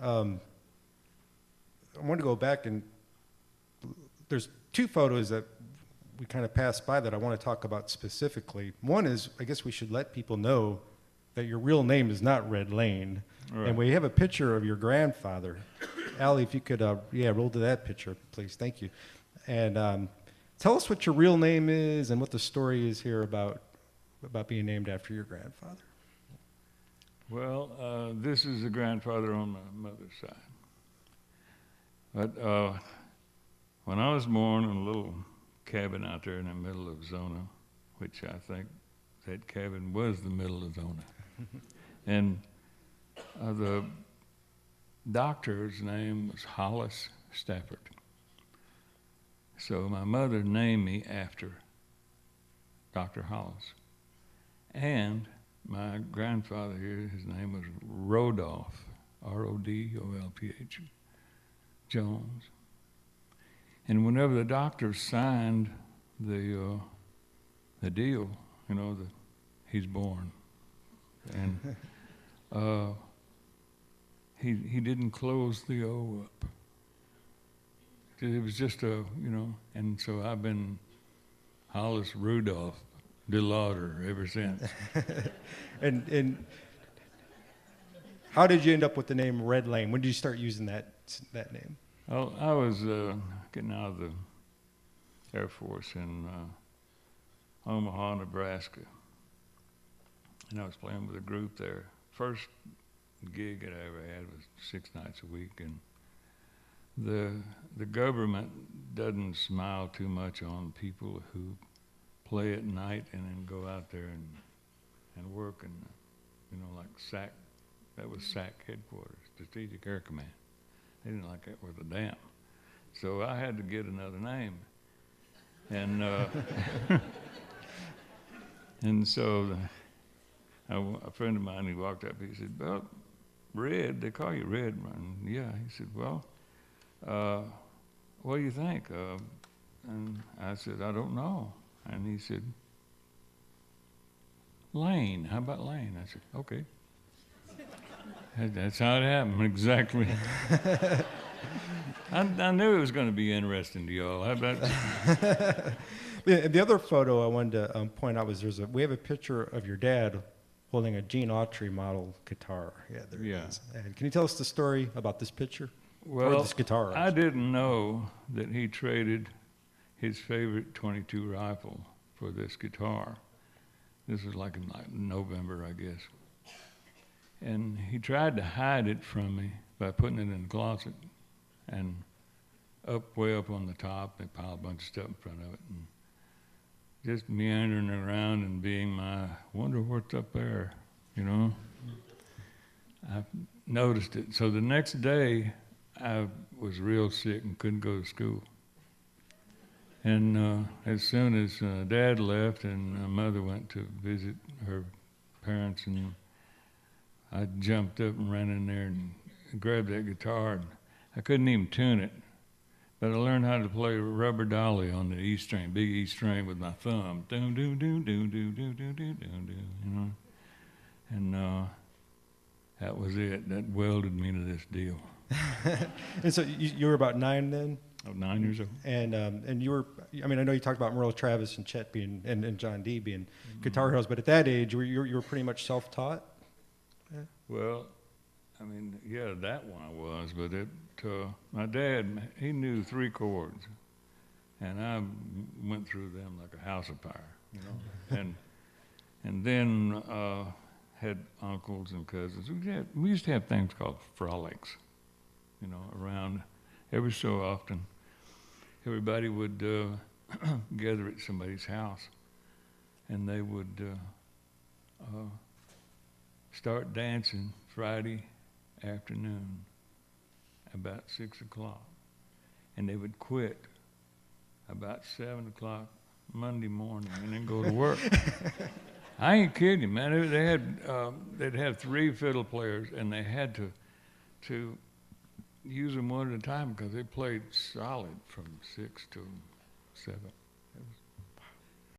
I want to go back, and there's two photos that we kind of passed by that I want to talk about specifically. One is, I guess we should let people know that your real name is not Red Lane. Right. And we have a picture of your grandfather. Allie, if you could, roll to that picture, please. Thank you. And tell us what your real name is and what the story is here about being named after your grandfather. Well, this is the grandfather on my mother's side. But when I was born in a little cabin out there in the middle of Zona, which I think that cabin was the middle of Zona, and the doctor's name was Hollis Stafford. So my mother named me after Dr. Hollis. And my grandfather here, his name was Rodolph, R-O-D-O-L-P-H, Jones. And whenever the doctor signed the deal, you know, he's born. And he didn't close the O up. It was just a, you know, and so I've been Hollis Rudolph DeLauder ever since. And how did you end up with the name Red Lane? When did you start using that name? Well, I was getting out of the Air Force in Omaha, Nebraska. And I was playing with a group there. First gig that I ever had was 6 nights a week. And the government doesn't smile too much on people who play at night and then go out there and work and, you know, like SAC, that was SAC headquarters, Strategic Air Command. They didn't like that worth a damn. So I had to get another name. And and so a friend of mine, he walked up, he said, well, Red, they call you Red. And yeah, he said, well, what do you think? And I said, I don't know. And he said, Lane, how about Lane? I said, okay. That's how it happened, exactly. I knew it was going to be interesting to y'all. How about The other photo I wanted to point out was we have a picture of your dad holding a Gene Autry model guitar. Yeah, there it is. And can you tell us the story about this picture? Well, or this guitar, I didn't know that he traded his favorite .22 rifle for this guitar. This was like in November, I guess. And he tried to hide it from me by putting it in the closet. And way up on the top, they piled a bunch of stuff in front of it. And just meandering around and being my, wonder what's up there, you know? I noticed it. So the next day, I was real sick and couldn't go to school. And as soon as Dad left and Mother went to visit her parents, and I jumped up and ran in there and grabbed that guitar. And I couldn't even tune it, but I learned how to play Rubber Dolly on the E string, big E string with my thumb. Doom, doom, doom, doom, doom, doom, doom, doom, doom, you know. And that was it. That welded me to this deal. And so you were about 9 then? I was 9 years old. And you were, I mean, I know you talked about Merle Travis and Chet being, and John D being guitar heroes, but at that age, you were pretty much self-taught? Yeah. Well, I mean, yeah, that one I was, but my dad, he knew 3 chords, and I went through them like a house of fire, you know. and then had uncles and cousins. We used to have things called frolics, you know, around every so often. Everybody would gather at somebody's house, and they would start dancing Friday afternoon about 6 o'clock, and they would quit about 7 o'clock Monday morning and then go to work. I ain't kidding you, man. They'd have 3 fiddle players, and they had to use them one at a time because they played solid from 6 to 7.